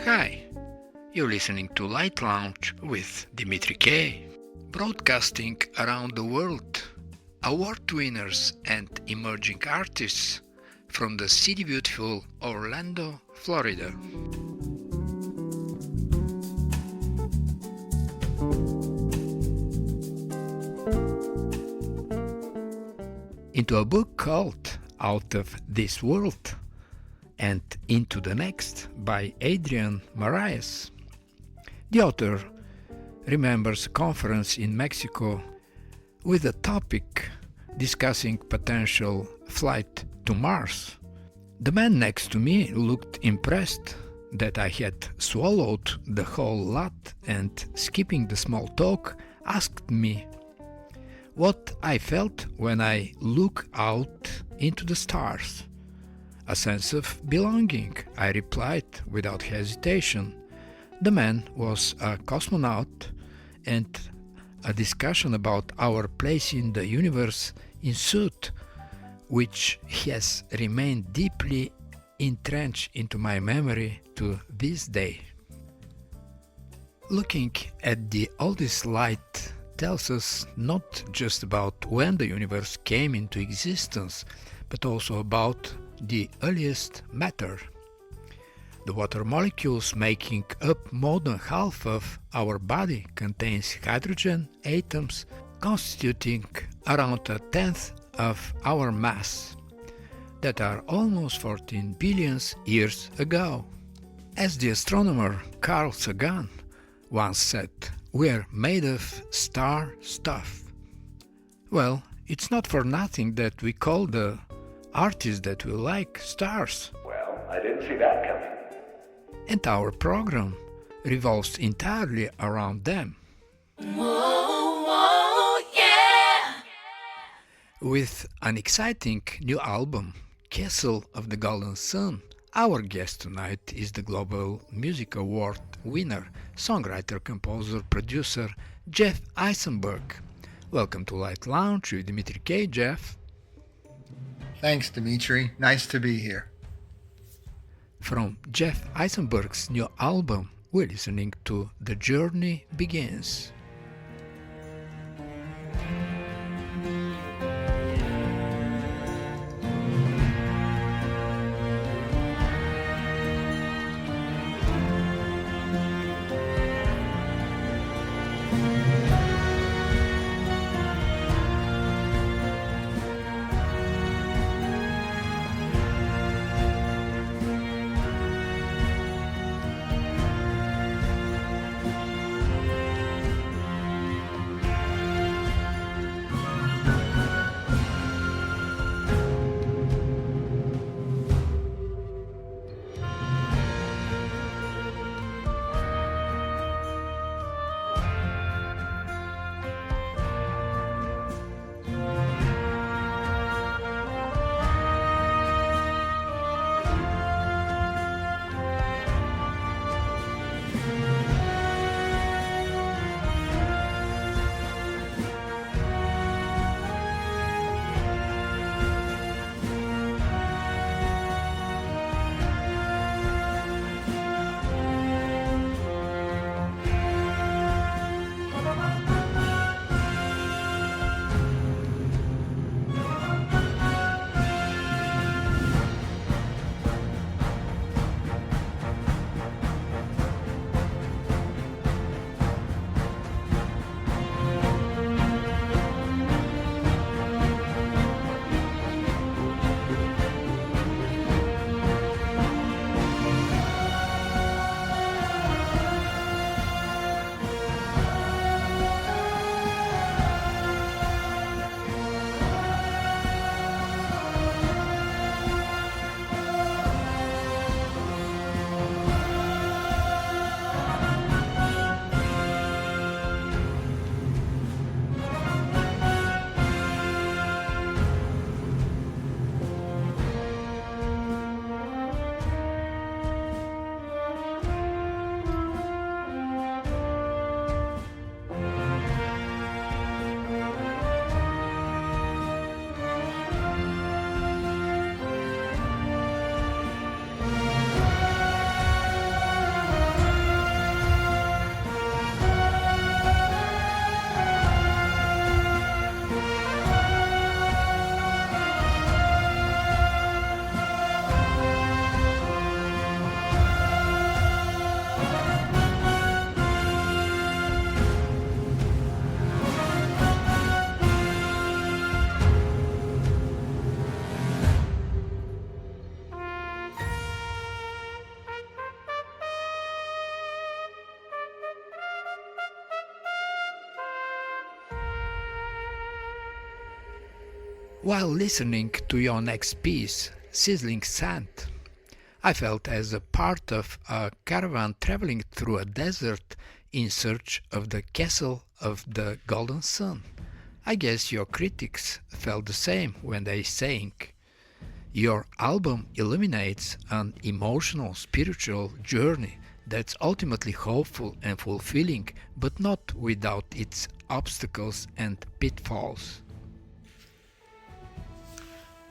Hi, you're listening to Light Lounge with Dimitri K, broadcasting around the world, award winners and emerging artists from the city beautiful Orlando, Florida. Into a book called Out of This World and Into the Next by Adrian Marias. The author remembers a conference in Mexico with a topic discussing potential flight to Mars. The man next to me looked impressed that I had swallowed the whole lot and, skipping the small talk, asked me what I felt when I look out into the stars. A sense of belonging, I replied without hesitation. The man was a cosmonaut, and a discussion about our place in the universe ensued, which has remained deeply entrenched into my memory to this day. Looking at the oldest light tells us not just about when the universe came into existence, but also about the earliest matter. The water molecules making up more than half of our body contains hydrogen atoms constituting around a tenth of our mass, that are almost 14 billion years ago. As the astronomer Carl Sagan once said, we're made of star stuff. Well, it's not for nothing that we call the artists that we like stars. Well, I didn't see that coming. And our program revolves entirely around them. Whoa, whoa, yeah! With an exciting new album, Castle of the Golden Sun, our guest tonight is the Global Music Award winner, songwriter, composer, producer Jeff Eisenberg. Welcome to Light Lounge with Dimitri K. Jeff. Thanks, Dimitri. Nice to be here. From Jeff Eisenberg's new album, we're listening to The Journey Begins. While listening to your next piece, Sizzling Sand, I felt as a part of a caravan traveling through a desert in search of the castle of the golden sun. I guess your critics felt the same when they sang. Your album illuminates an emotional, spiritual journey that's ultimately hopeful and fulfilling, but not without its obstacles and pitfalls.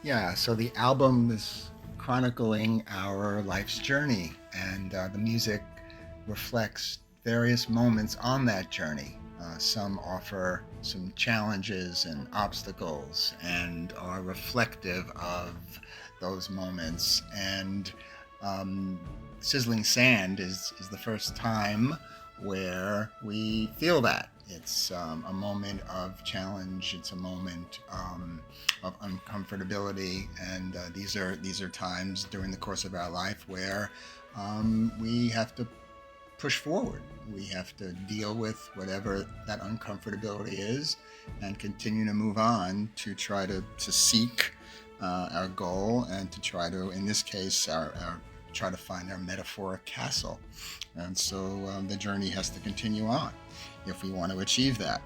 Yeah, so the album is chronicling our life's journey, and the music reflects various moments on that journey. Some offer some challenges and obstacles and are reflective of those moments. And Sizzling Sand is the first time where we feel that. It's a moment of challenge. It's a moment of uncomfortability, and these are times during the course of our life where we have to push forward. We have to deal with whatever that uncomfortability is, and continue to move on to try to seek our goal, and to try to, in this case, try to find our metaphoric castle. And so the journey has to continue on if we want to achieve that.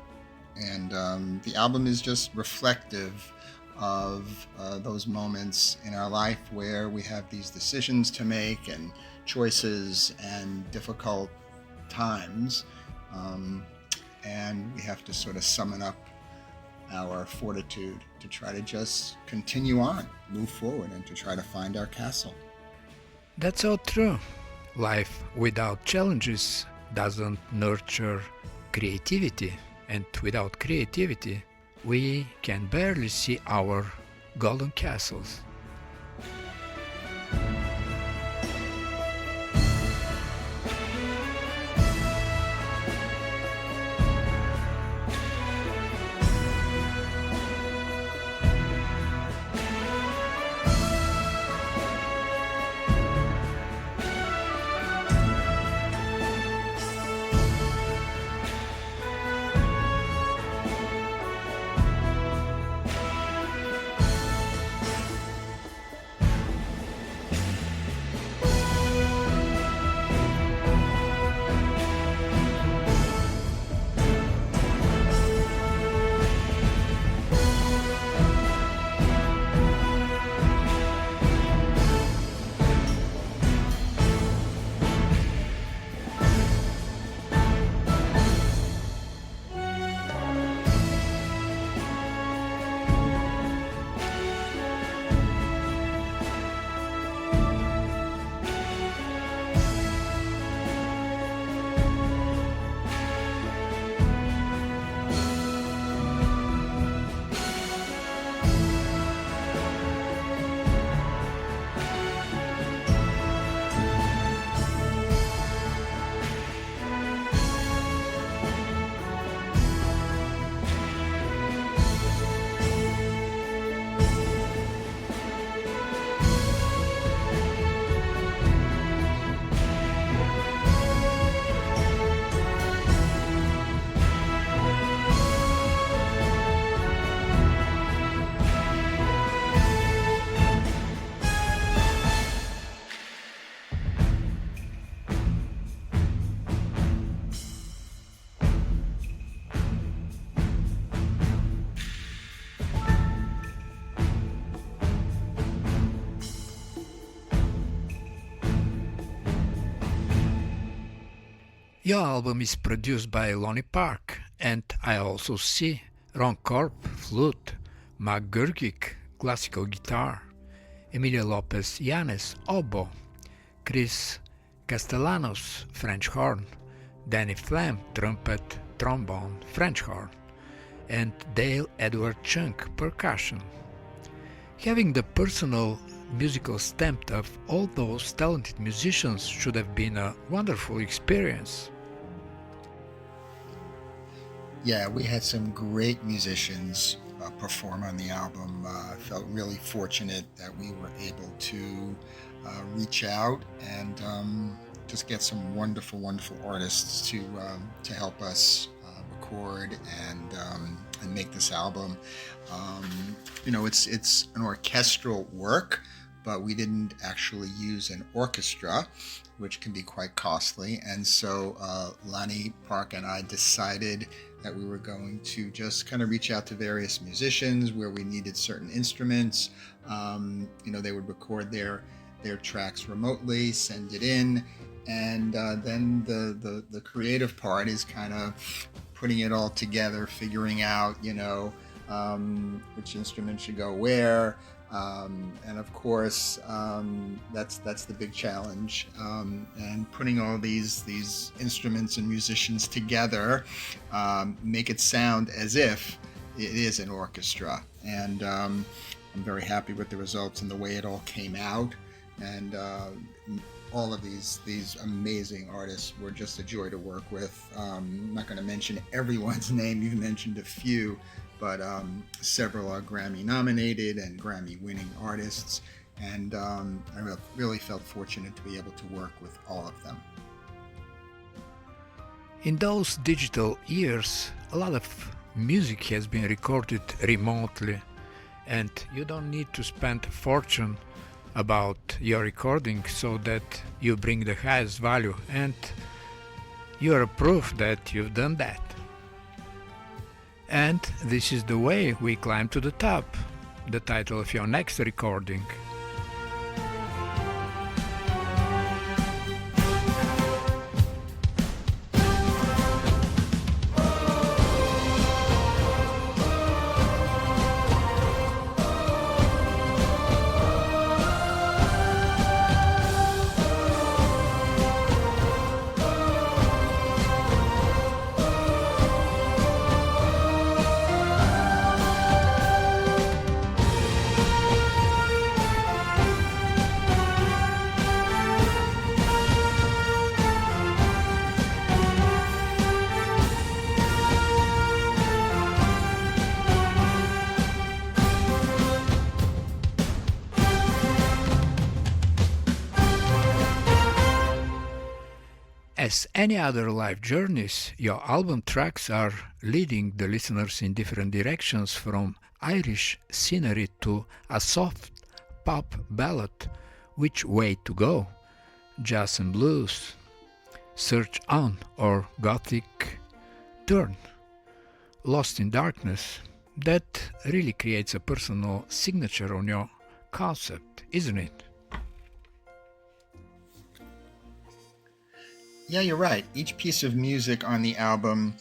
And the album is just reflective of those moments in our life where we have these decisions to make and choices and difficult times, and we have to sort of summon up our fortitude to try to just continue on, move forward, and to try to find our castle. That's all true. Life without challenges doesn't nurture creativity, and without creativity, we can barely see our golden castles. Your album is produced by Lonnie Park, and I also see Ron Korp, flute, Mark Gergik, classical guitar, Emilio Lopez Yanes, oboe, Chris Castellanos, French horn, Danny Flam, trumpet, trombone, French horn, and Dale Edward Chunk, percussion. Having the personal musical stamp of all those talented musicians should have been a wonderful experience. Yeah, we had some great musicians perform on the album. I felt really fortunate that we were able to reach out and just get some wonderful, wonderful artists to help us record and make this album. It's an orchestral work, but we didn't actually use an orchestra, which can be quite costly. And so Lonnie Park and I decided that we were going to just kind of reach out to various musicians where we needed certain instruments. They would record their tracks remotely, send it in, and then the creative part is kind of putting it all together, figuring out, which instrument should go where. And of course, that's the big challenge. And putting all these instruments and musicians together, make it sound as if it is an orchestra. And I'm very happy with the results and the way it all came out. And all of these amazing artists were just a joy to work with. I'm not going to mention everyone's name. You've mentioned a few. But several are Grammy nominated and Grammy winning artists, and I really felt fortunate to be able to work with all of them. In those digital years, a lot of music has been recorded remotely, and you don't need to spend a fortune about your recording so that you bring the highest value, and you're a proof that you've done that. And this is the way we climb to the top, the title of your next recording. As any other life journeys, your album tracks are leading the listeners in different directions, from Irish scenery to a soft pop ballad, Which Way to Go, jazz and blues, Search On, or Gothic Turn, Lost in Darkness. That really creates a personal signature on your concept, isn't it? Yeah, you're right. Each piece of music on the album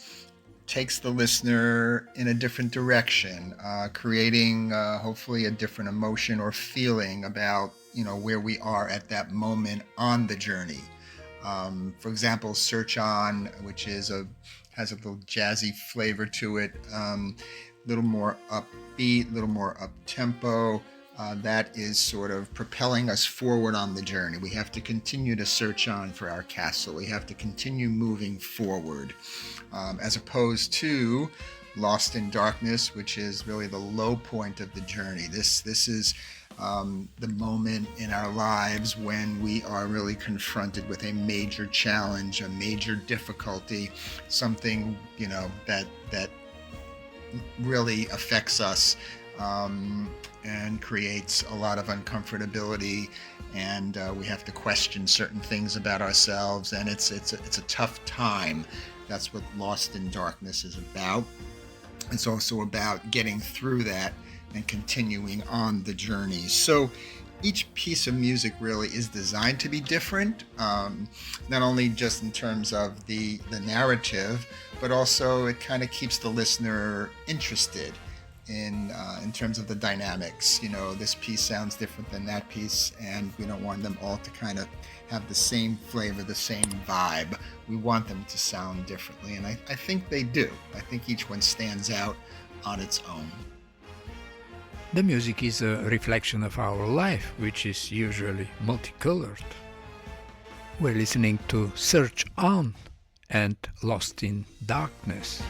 takes the listener in a different direction, creating hopefully a different emotion or feeling about where we are at that moment on the journey. For example, Search On, which has a little jazzy flavor to it, little more upbeat, little more up-tempo. That is sort of propelling us forward on the journey. We have to continue to search on for our castle. We have to continue moving forward, as opposed to Lost in Darkness, which is really the low point of the journey. This is the moment in our lives when we are really confronted with a major challenge, a major difficulty, something that really affects us. And creates a lot of uncomfortability, and we have to question certain things about ourselves, and it's a tough time. That's what Lost in Darkness is about. It's also about getting through that and continuing on the journey. So each piece of music really is designed to be different, not only just in terms of the narrative, but also it kind of keeps the listener interested in terms of the dynamics. This piece sounds different than that piece, and we don't want them all to kind of have the same flavor, the same vibe. We want them to sound differently, and I think they do. I think each one stands out on its own. The music is a reflection of our life, which is usually multicolored. We're listening to Search On and Lost in Darkness.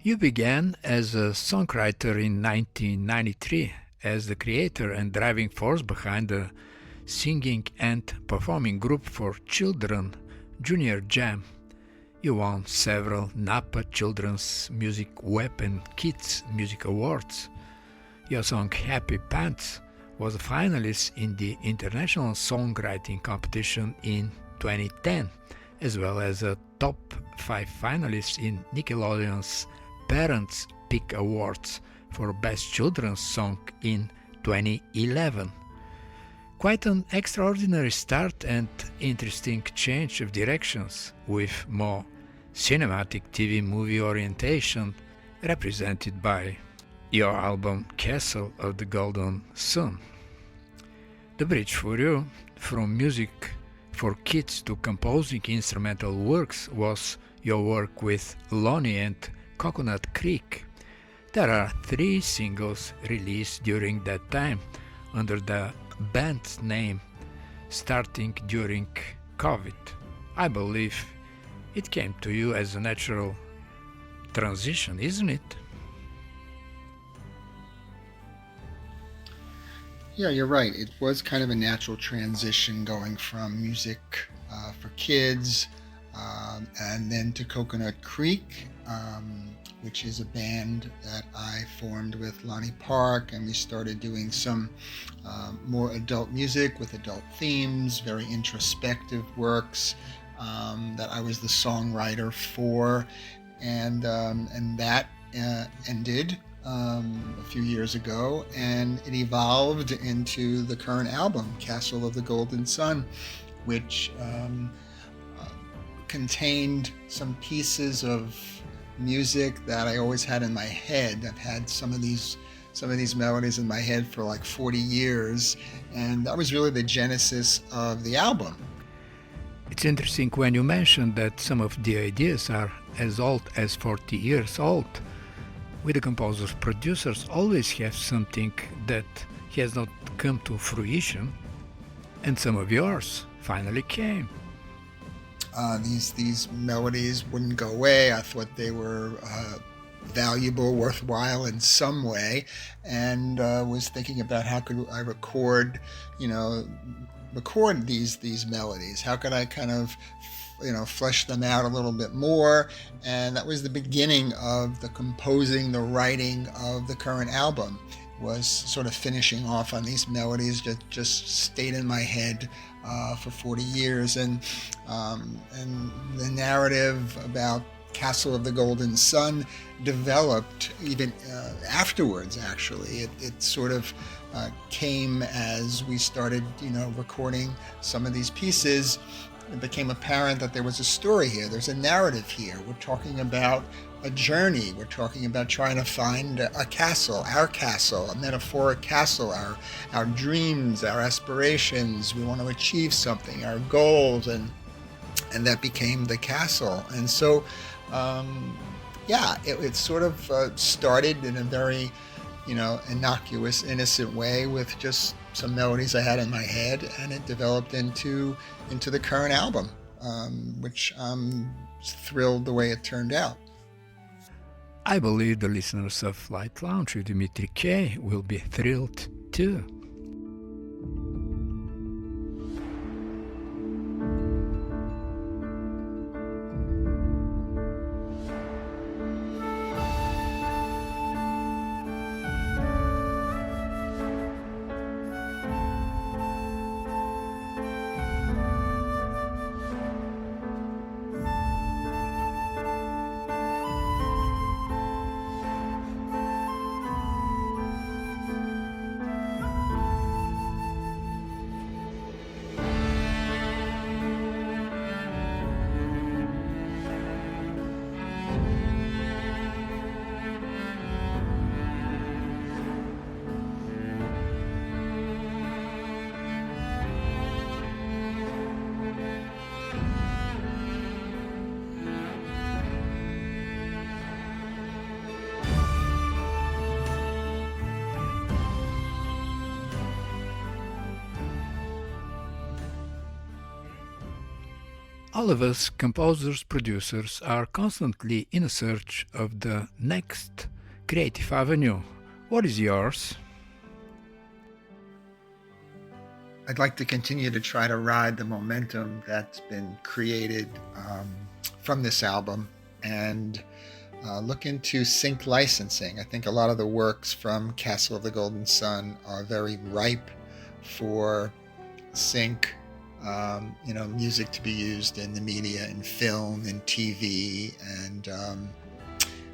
You began as a songwriter in 1993 as the creator and driving force behind the singing and performing group for children Junior Jam. You won several Napa Children's Music Web and Kids Music Awards. Your song Happy Pants was a finalist in the International Songwriting Competition in 2010, as well as a top 5 finalist in Nickelodeon's Parents' Pick Awards for Best Children's Song in 2011. Quite an extraordinary start and interesting change of directions, with more cinematic TV movie orientation represented by your album Castle of the Golden Sun. The bridge for you, from music for kids to composing instrumental works, was your work with Lonnie and Coconut Creek. There are 3 singles released during that time under the band's name, starting during COVID. I believe it came to you as a natural transition, isn't it? Yeah, you're right. It was kind of a natural transition going from music for kids and then to Coconut Creek, which is a band that I formed with Lonnie Park, and we started doing some more adult music with adult themes, very introspective works that I was the songwriter for, and that ended a few years ago, and it evolved into the current album, Castle of the Golden Sun, which contained some pieces of music that I always had in my head. I've had some of these melodies in my head for like 40 years, and that was really the genesis of the album. It's interesting when you mention that some of the ideas are as old as 40 years old. We, the composers, producers, always have something that has not come to fruition, and some of yours finally came. These melodies wouldn't go away. I thought they were valuable, worthwhile in some way, and was thinking about how could I record these melodies. How could I kind of flesh them out a little bit more? And that was the beginning of the composing, the writing of the current album, was sort of finishing off on these melodies that just stayed in my head for 40 years. And the narrative about Castle of the Golden Sun developed even afterwards, actually. It sort of came as we started, recording some of these pieces. It became apparent that there was a story here. There's a narrative here. We're talking about a journey. We're talking about trying to find a castle, a metaphoric castle, our dreams, our aspirations. We want to achieve something, our goals, and that became the castle. And so, it sort of started in a very, innocuous, innocent way with just some melodies I had in my head, and it developed into the current album, which I'm thrilled the way it turned out. I believe the listeners of Light Lounge with Dimitri K will be thrilled too. All of us, composers, producers, are constantly in a search of the next creative avenue. What is yours? I'd like to continue to try to ride the momentum that's been created from this album and look into sync licensing. I think a lot of the works from Castle of the Golden Sun are very ripe for sync, music to be used in the media, in film, in TV, and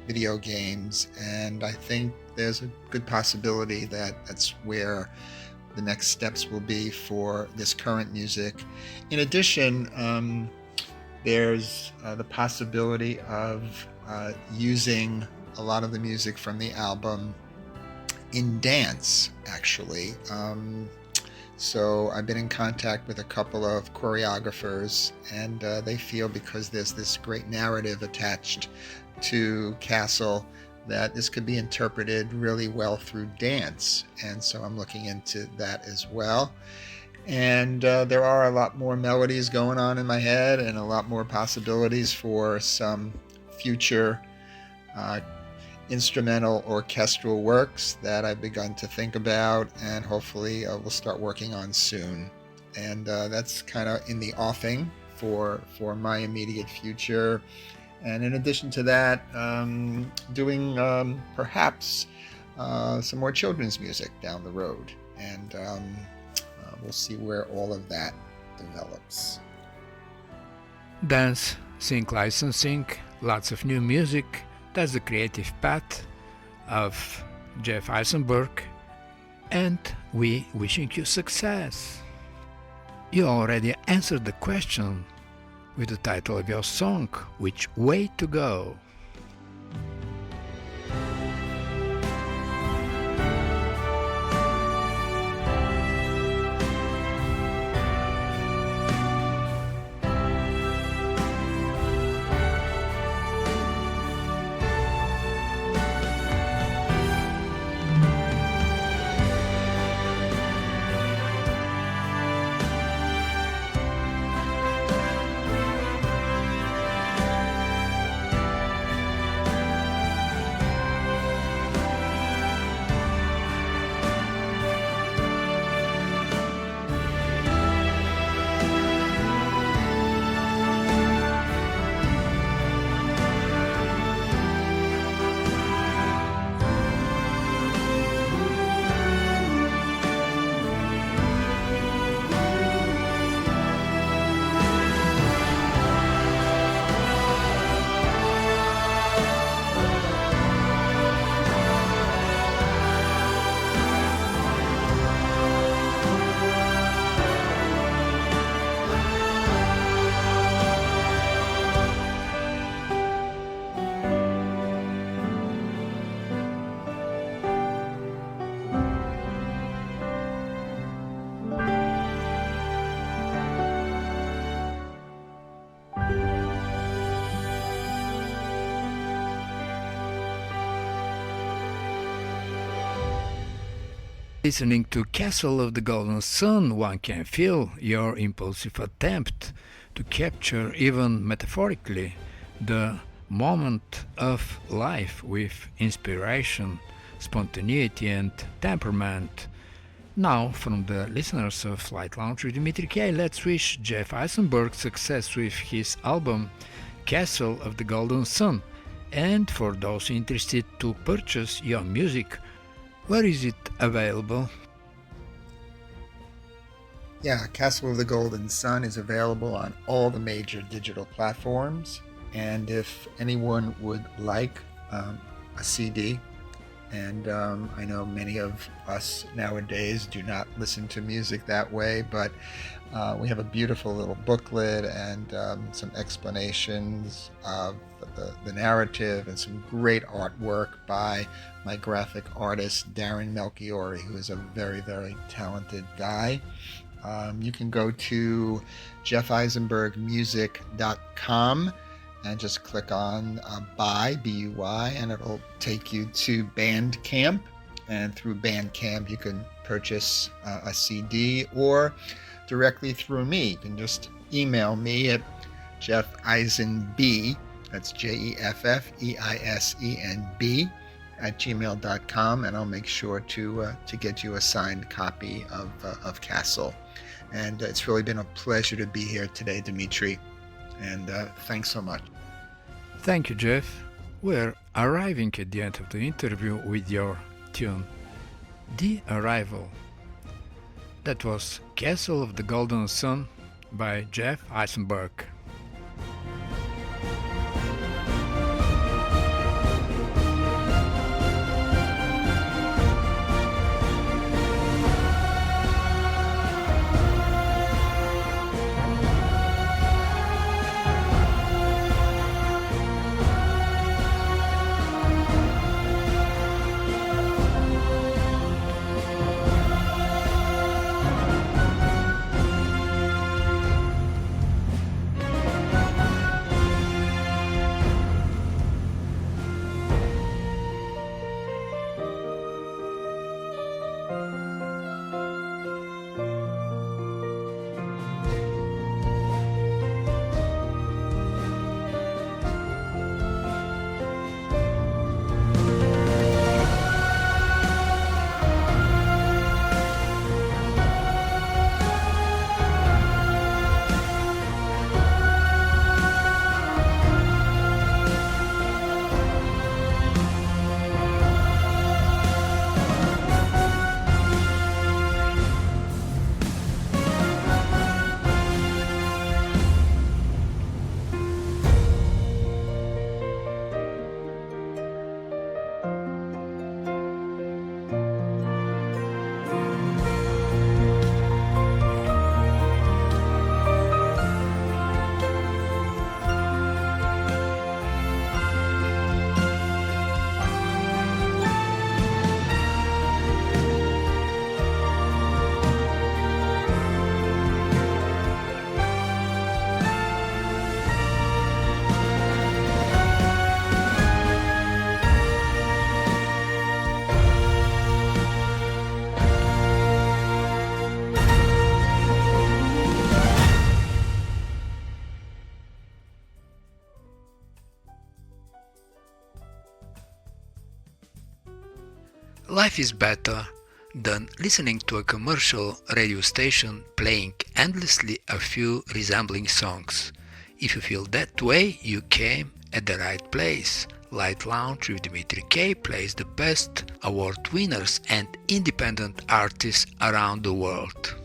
video games. And I think there's a good possibility that that's where the next steps will be for this current music. In addition, there's the possibility of using a lot of the music from the album in dance, actually. So I've been in contact with a couple of choreographers, and they feel because there's this great narrative attached to Castle that this could be interpreted really well through dance. And so I'm looking into that as well. And there are a lot more melodies going on in my head and a lot more possibilities for some future instrumental orchestral works that I've begun to think about, and hopefully we'll start working on soon. And that's kind of in the offing for my immediate future. And in addition to that, doing perhaps some more children's music down the road. And we'll see where all of that develops. Dance, sync licensing, lots of new music. That's the creative path of Jeff Eisenberg. And we wishing you success. You already answered the question with the title of your song, Which Way to Go. Listening to Castle of the Golden Sun, one can feel your impulsive attempt to capture, even metaphorically, the moment of life with inspiration, spontaneity and temperament. Now, from the listeners of Flight Lounge with Dimitri K, let's wish Jeff Eisenberg success with his album Castle of the Golden Sun. And for those interested to purchase your music, where is it available? Yeah, Castle of the Golden Sun is available on all the major digital platforms. And if anyone would like a CD, and I know many of us nowadays do not listen to music that way, but we have a beautiful little booklet and some explanations of the narrative and some great artwork by my graphic artist, Darren Melchiori, who is a very, very talented guy. You can go to jeffeisenbergmusic.com and just click on Buy, B-U-Y, and it'll take you to Bandcamp. And through Bandcamp, you can purchase a CD, or directly through me. You can just email me at Jeff Eisenb, that's JEFFEISENB at gmail.com, and I'll make sure to get you a signed copy of Castle. And it's really been a pleasure to be here today, Dimitri, and thanks so much. Thank you, Jeff. We're arriving at the end of the interview with your tune, The Arrival. That was Castle of the Golden Sun by Jeff Eisenberg. Life is better than listening to a commercial radio station playing endlessly a few resembling songs. If you feel that way, you came at the right place. Light Lounge with Dimitri K plays the best award winners and independent artists around the world.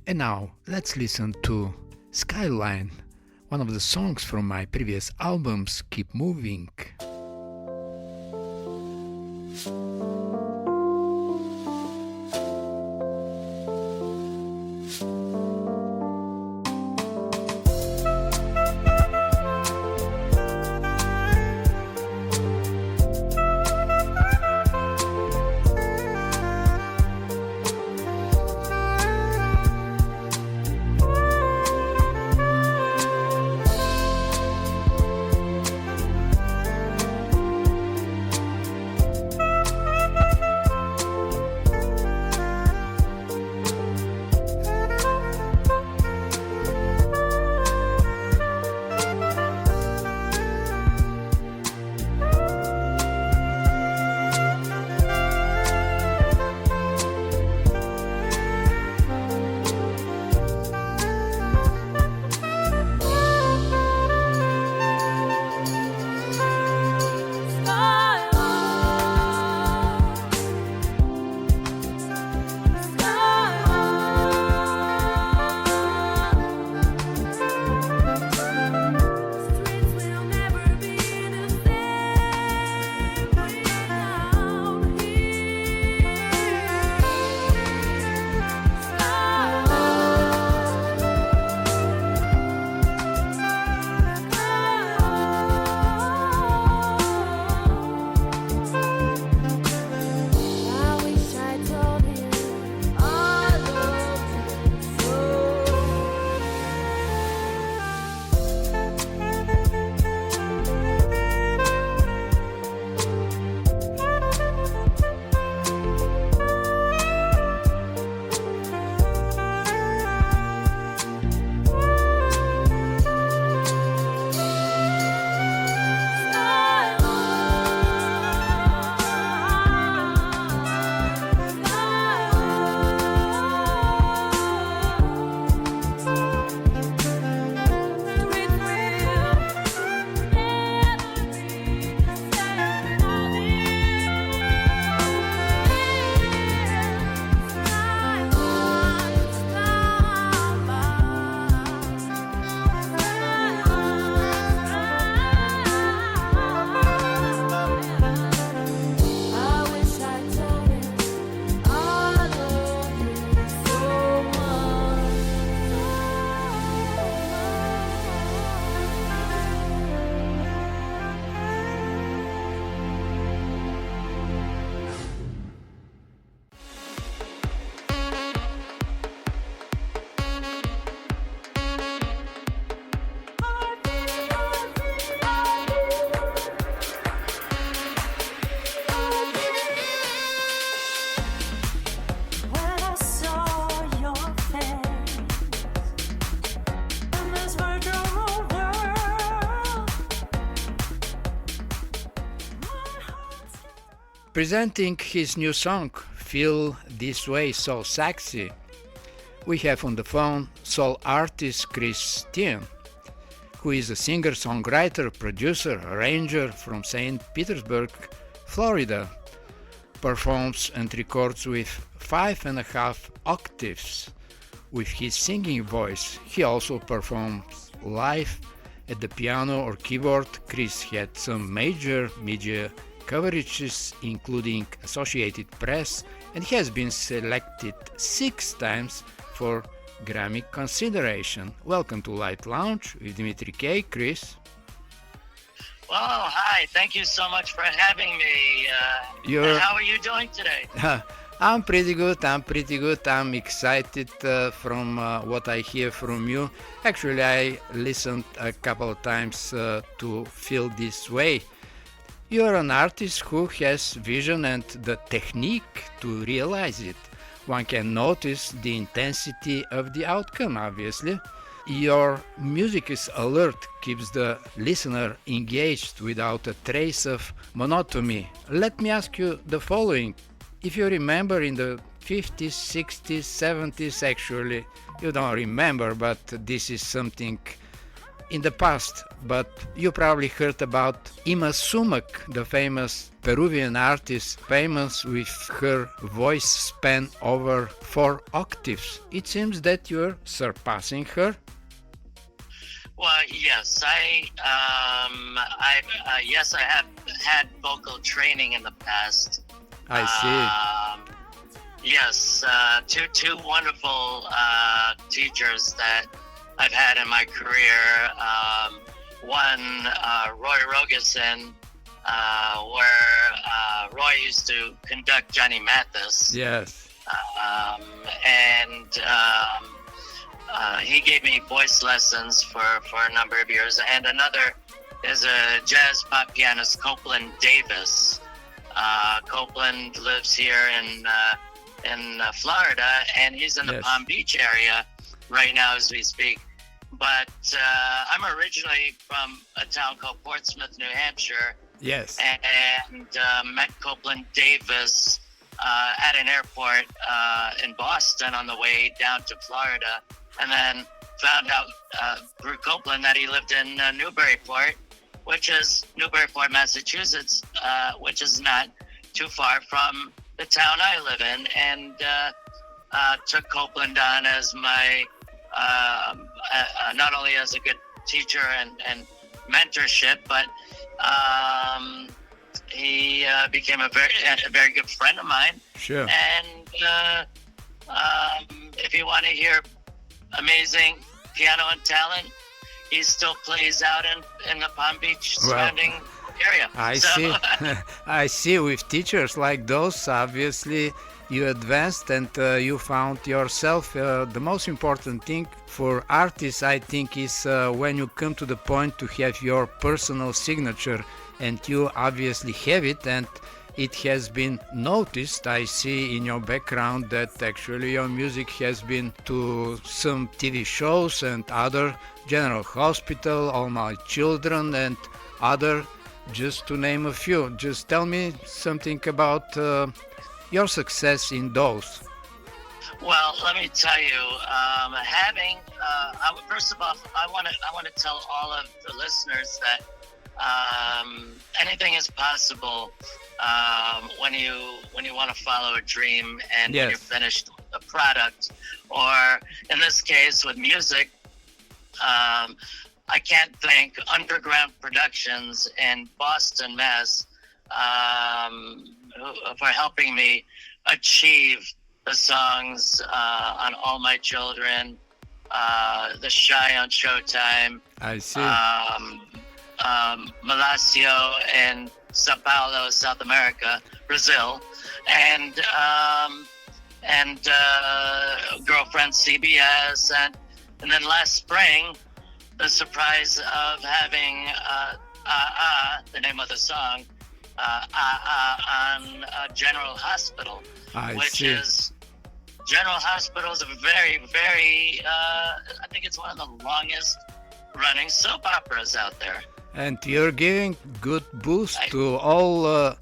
And now let's listen to Skyline, one of the songs from my previous albums, Keep Moving. Presenting his new song, Feel This Way So Sexy, we have on the phone soul artist Tian, who is a singer-songwriter, producer, arranger from St. Petersburg, Florida, performs and records with 5.5 octaves with his singing voice. He also performs live at the piano or keyboard. Chris had some major media coverages, including Associated Press, and has been selected 6 times for Grammy consideration. Welcome to Light Lounge with Dimitri K. Chris. Well, hi. Thank you so much for having me. How are you doing today? I'm pretty good. I'm excited from what I hear from you. Actually, I listened a couple of times to Feel This Way. You're an artist who has vision and the technique to realize it. One can notice the intensity of the outcome, obviously. Your music is alert, keeps the listener engaged without a trace of monotony. Let me ask you the following. If you remember in the 50s, 60s, 70s, actually, you don't remember, but this is something in the past, but you probably heard about Ima Sumac, the famous Peruvian artist, famous with her voice span over 4 octaves. It seems that you're surpassing her. Well, yes, yes, I have had vocal training in the past. I see. Yes, two wonderful teachers that I've had in my career. One, Roy Rogerson, where Roy used to conduct Johnny Mathis. Yes. He gave me voice lessons for a number of years. And another is a jazz pop pianist, Copeland Davis. Copeland lives here in Florida, and he's in the Palm Beach area right now as we speak. But I'm originally from a town called Portsmouth, New Hampshire. Yes. And met Copeland Davis at an airport in Boston on the way down to Florida, and then found out through Copeland that he lived in Newburyport, Newburyport, Massachusetts, which is not too far from the town I live in, and took Copeland on as my not only as a good teacher and mentorship, but he became a very good friend of mine. Sure. And if you want to hear amazing piano and talent, he still plays out in the Palm Beach surrounding area. See. I see. With teachers like those, obviously, you advanced and you found yourself. The most important thing for artists, I think, is when you come to the point to have your personal signature, and you obviously have it, and it has been noticed. I see in your background that actually your music has been to some TV shows and other, General Hospital, All My Children, and other, just to name a few. Just tell me something about your success in those. Well, let me tell you, first of all, I want to tell all of the listeners that anything is possible when you want to follow a dream and when you're finished a product, or in this case with music. I can't thank Underground Productions in Boston, Mass, for helping me achieve the songs on All My Children, The Shy on Showtime. I see. Malacio in Sao Paulo, South America, Brazil, and Girlfriend CBS, and then last spring, the surprise of having the name of the song, on General Hospital, is General Hospital is a very, very, I think it's one of the longest running soap operas out there. And you're giving good boost to all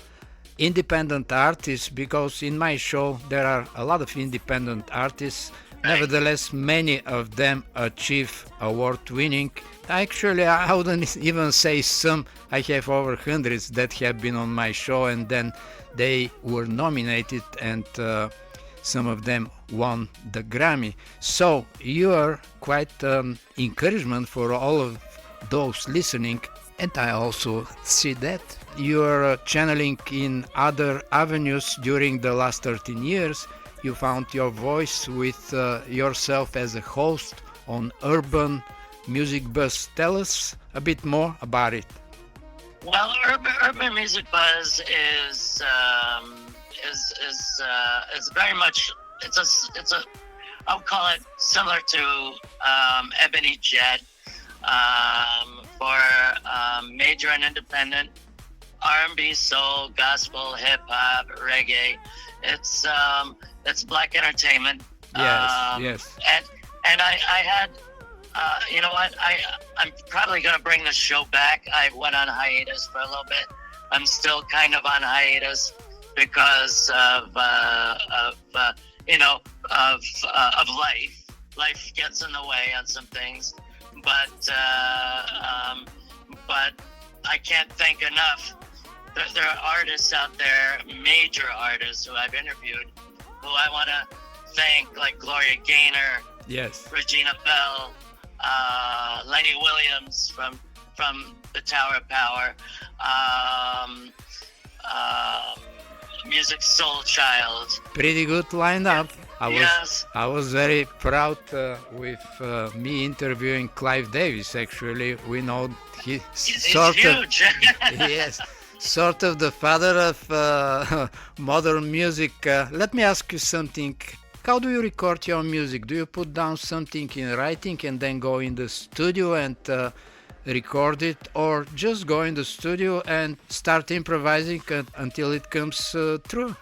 independent artists, because in my show there are a lot of independent artists. Right. Nevertheless, many of them achieve award winning. Actually, I wouldn't even say some. I have over hundreds that have been on my show, and then they were nominated, and some of them won the Grammy. So you are quite encouragement for all of those listening, and I also see that you are channeling in other avenues during the last 13 years. You found your voice with yourself as a host on Urban Music Buzz. Tell us a bit more about it. Well, Urban Music Buzz is very much it's a I would call it similar to Ebony Jet for major and independent R&B, soul, gospel, hip hop, reggae. It's black entertainment. Yes, yes. And I had, you know what? I'm probably gonna bring the show back. I went on hiatus for a little bit. I'm still kind of on hiatus because of life. Life gets in the way on some things, but I can't thank enough. There are artists out there, major artists who I've interviewed, who I want to thank, like Gloria Gaynor, Yes. Regina Bell, Lenny Williams from the Tower of Power, Music Soul Child. Pretty good lineup. Yes. I was very proud with me interviewing Clive Davis. Actually, we know he's It's sort of huge. yes, sort of the father of modern music. Let me ask you something. How do you record your music? Do you put down something in writing and then go in the studio and record it, or just go in the studio and start improvising until it comes through?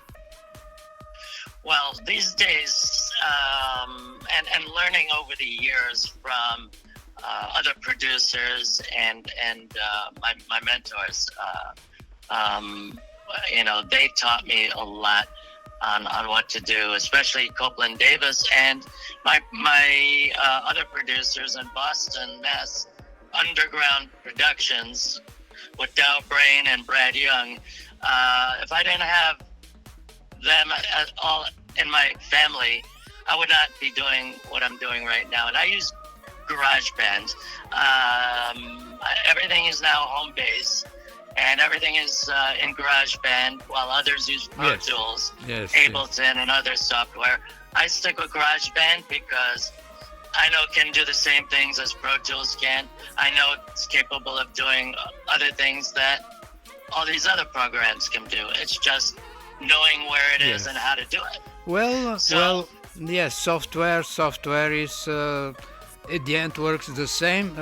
Well, these days, and learning over the years from other producers and my mentors, they taught me a lot on what to do, especially Copeland Davis and my other producers in Boston, Mass. Underground Productions with Dow Brain and Brad Young. If I didn't have them at all in my family, I would not be doing what I'm doing right now. And I use GarageBand. Everything is now home base, and everything is in GarageBand, while others use Pro Tools, Ableton, and other software. I stick with GarageBand because I know it can do the same things as Pro Tools can. I know it's capable of doing other things that all these other programs can do. It's just knowing where it is and how to do it. Well, yes, software is at the end works the same,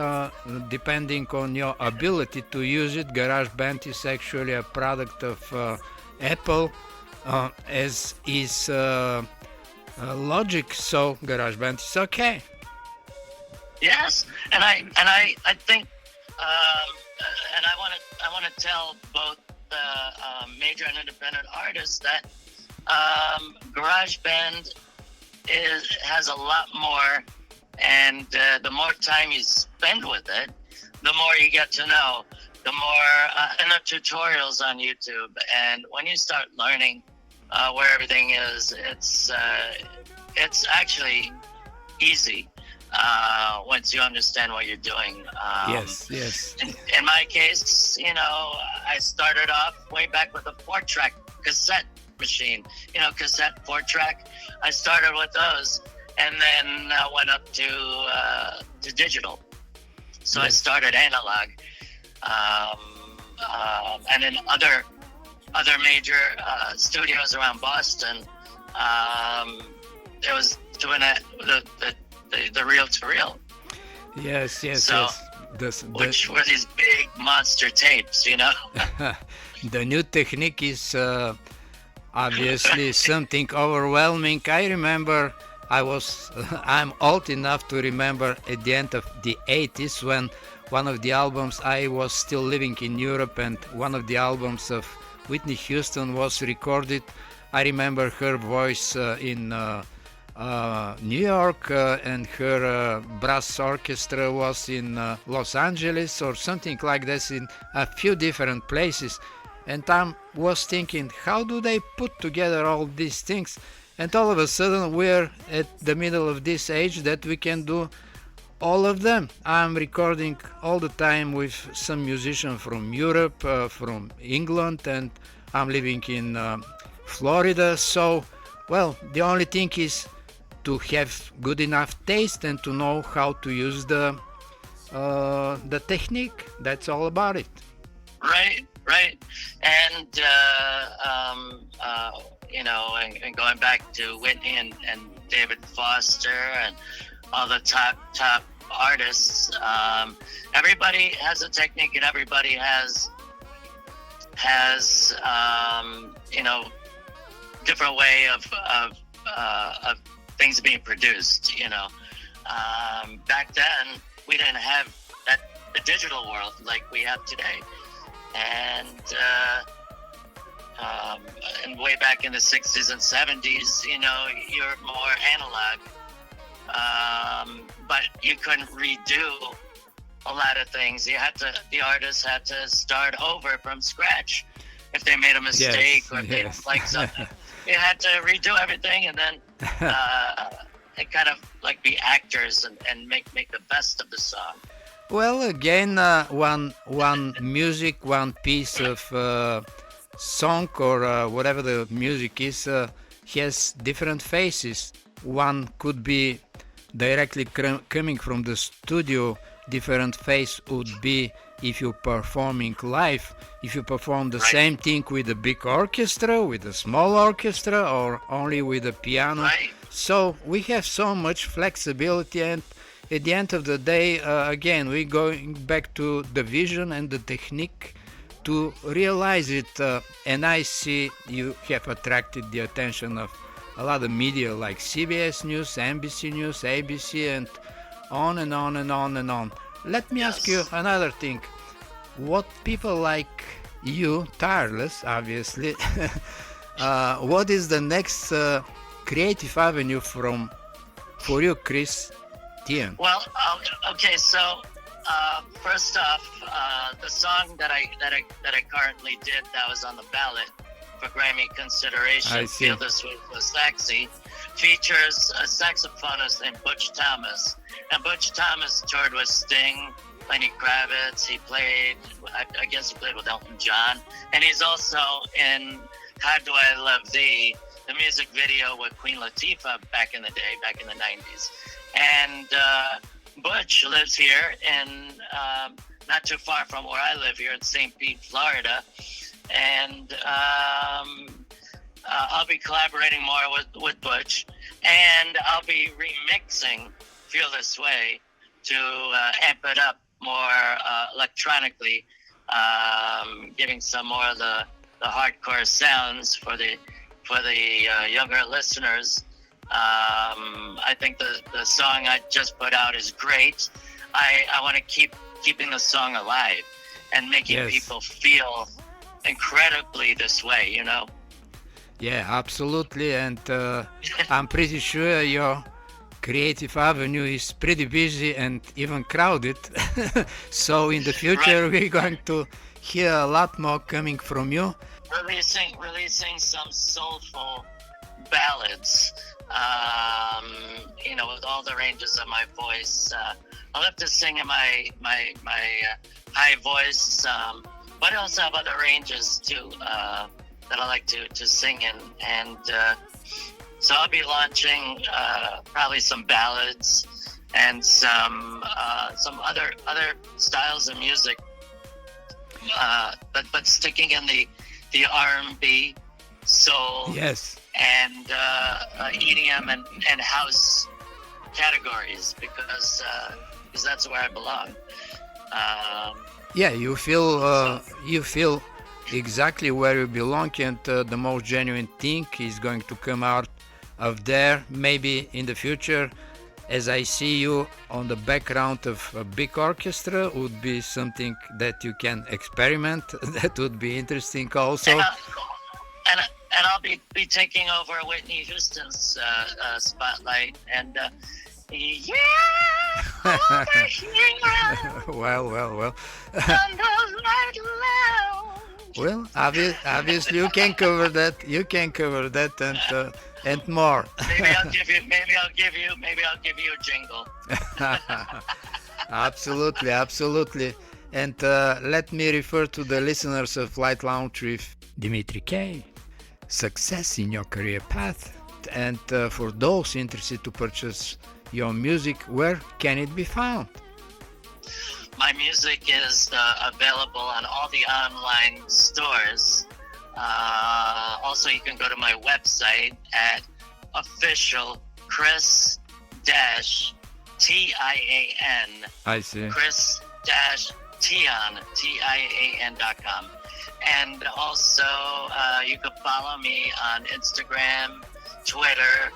depending on your ability to use it. GarageBand is actually a product of Apple, as is Logic, so GarageBand is okay. Yes, and I think, and I want to tell both the major and independent artists that GarageBand has a lot more, and the more time you spend with it, the more you get to know. The more and the tutorials on YouTube, and when you start learning where everything is, it's actually easy. Once you understand what you're doing. Yes. In my case, I started off way back with a 4-track cassette machine, cassette 4-track. I started with those, and then went up to digital. So I started analog, and in other major studios around Boston, it was doing the reel-to-reel. Yes. So, which were these big monster tapes, The new technique is obviously something overwhelming. I remember I'm old enough to remember at the end of the 80s when one of the albums, I was still living in Europe, and one of the albums of Whitney Houston was recorded. I remember her voice in New York, and her brass orchestra was in Los Angeles or something like this, in a few different places. And I was thinking, how do they put together all these things? And all of a sudden we're at the middle of this age that we can do all of them. I'm recording all the time with some musician from Europe, from England, and I'm living in Florida. So, well, the only thing is to have good enough taste and to know how to use the technique. That's all about it. Right. And and going back to Whitney and David Foster and all the top artists, everybody has a technique, and everybody has different way of things being produced. Back then we didn't have the digital world like we have today, and way back in the 60s and 70s, you're more analog, but you couldn't redo a lot of things. The artists had to start over from scratch if they made a mistake or they didn't like something. You had to redo everything, and then and kind of like be actors and make the best of the song. Well, again, one music, one piece of song or whatever the music is has different faces. One could be directly coming from the studio. Different face would be if you're performing live. If you perform the same thing with a big orchestra, with a small orchestra, or only with a piano. So we have so much flexibility, and at the end of the day, again, we're going back to the vision and the technique to realize it. And I see you have attracted the attention of a lot of media like CBS News, NBC News, ABC, and on and on and on and on. Let me ask you another thing. What people like you, tireless, obviously, what is the next creative avenue for you, Chris, Tian? Well, okay. So first off, the song that I currently did that was on the ballot for Grammy consideration, "Feel This Way" was Sexy, features a saxophonist named Butch Thomas. And Butch Thomas toured with Sting, Lenny Kravitz. He played, I guess he played with Elton John. And he's also in "How Do I Love Thee," the music video with Queen Latifah back in the day, back in the 90s. And Butch lives here in not too far from where I live here in St. Pete, Florida. And I'll be collaborating more with Butch, and I'll be remixing "Feel This Way" to amp it up more electronically, giving some more of the hardcore sounds for the younger listeners. I think the song I just put out is great. I want to keeping the song alive and making people feel incredibly this way, Yeah, absolutely. And I'm pretty sure your creative avenue is pretty busy and even crowded. So in the future, we're going to hear a lot more coming from you. Releasing some soulful ballads, with all the ranges of my voice. I love to sing in my high voice, but I also have other ranges too that I like to sing in, and so I'll be launching probably some ballads and some other styles of music, but sticking in the R&B, soul, and EDM and house categories, because that's where I belong. You feel exactly where you belong, and the most genuine thing is going to come out of there, maybe in the future. as I see you on the background of a big orchestra, would be something that you can experiment. That would be interesting also. And I'll be taking over Whitney Houston's spotlight, and yeah, over here Well. on the light lounge. Well, obviously you can cover that. You can cover that and more. Maybe I'll give you a jingle. Absolutely. And let me refer to the listeners of Light Lounge with Dimitri K. Success in your career path. And for those interested to purchase your music, where can it be found? My music is available on all the online stores. Also, you can go to my website at official Chris-Tian. I see. Chris-Tian, Tian.com. And also, you can follow me on Instagram, Twitter,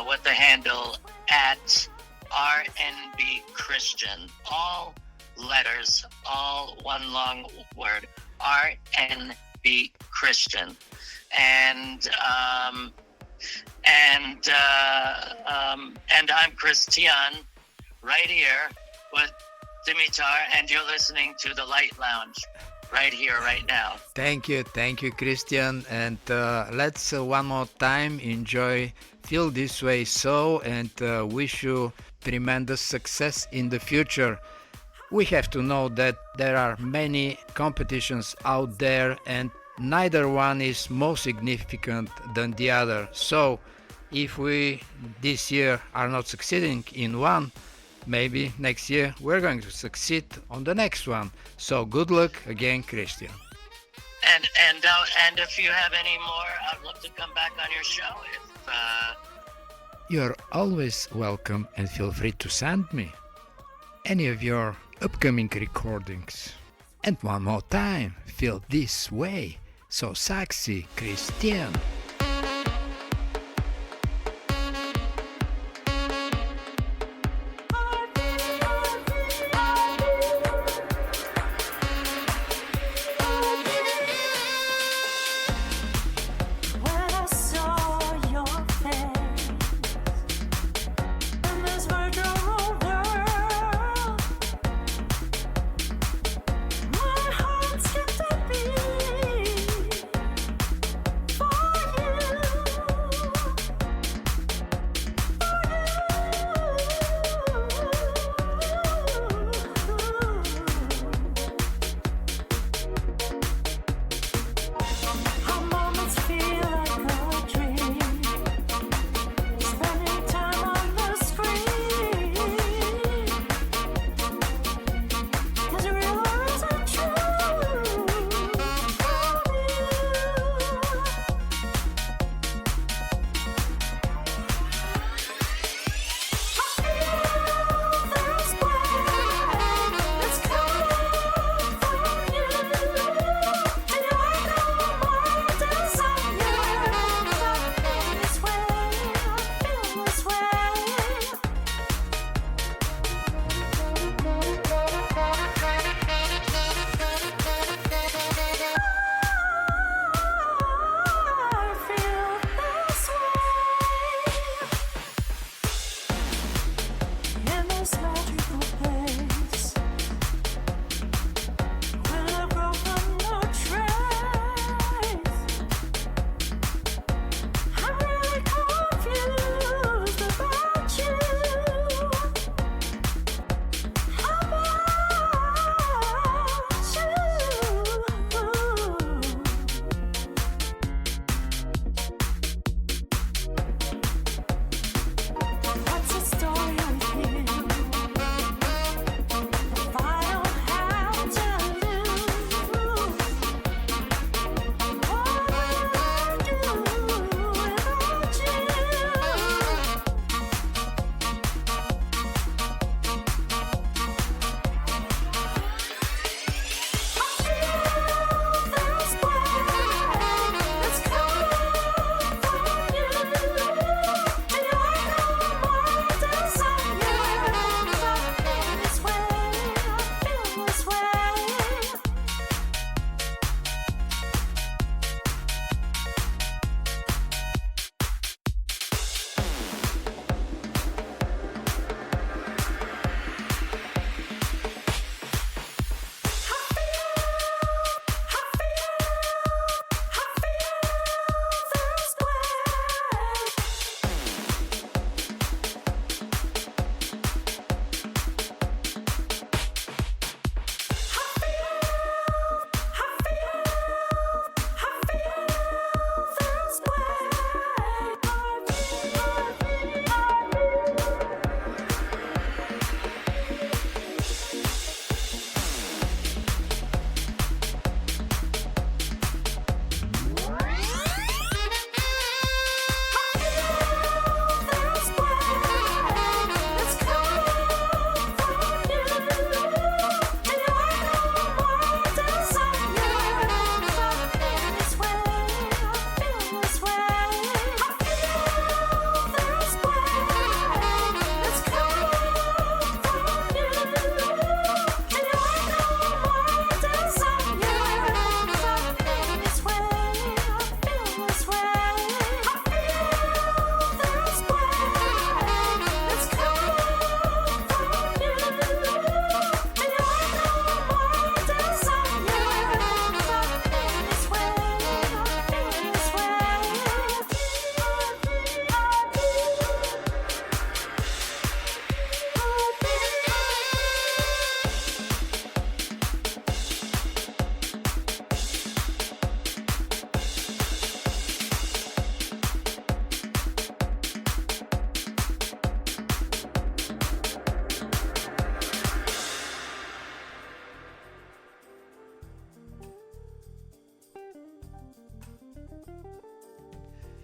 with the handle at RNB Christian. All letters, all one long word, RNB Christian. And I'm Tian, right here with Dimitar, and you're listening to the Light Lounge right here, right now. Thank you, Christian. And let's one more time enjoy Feel This Way So, and wish you tremendous success in the future. We have to know that there are many competitions out there, and neither one is more significant than the other. So if we this year are not succeeding in one, maybe next year we're going to succeed on the next one. So good luck again, Christian. And if you have any more, I'd love to come back on your show. You're always welcome, and feel free to send me any of your upcoming recordings. And one more time, Feel This Way So Sexy, Christian. When I saw your face in this virtual world, my heart skipped a beat for you.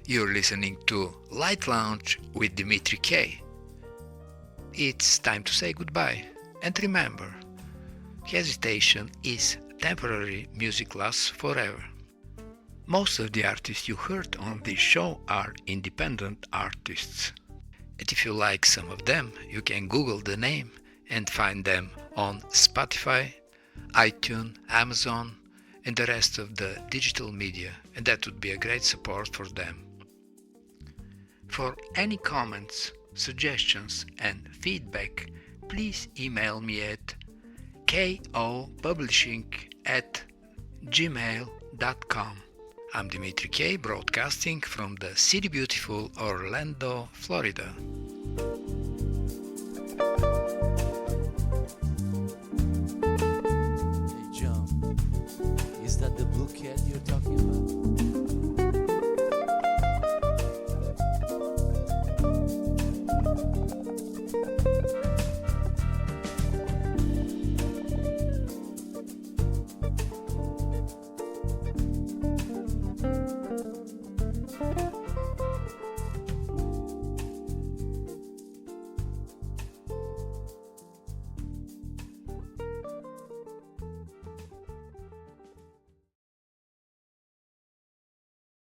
You're listening to Light Lounge with Dimitri K. It's time to say goodbye. And remember, hesitation is temporary, music lasts forever. Most of the artists you heard on this show are independent artists. And if you like some of them, you can Google the name and find them on Spotify, iTunes, Amazon, and the rest of the digital media, and that would be a great support for them. For any comments, suggestions, and feedback, please email me at kopublishing@gmail.com. I'm Dimitri K, broadcasting from the city beautiful Orlando, Florida.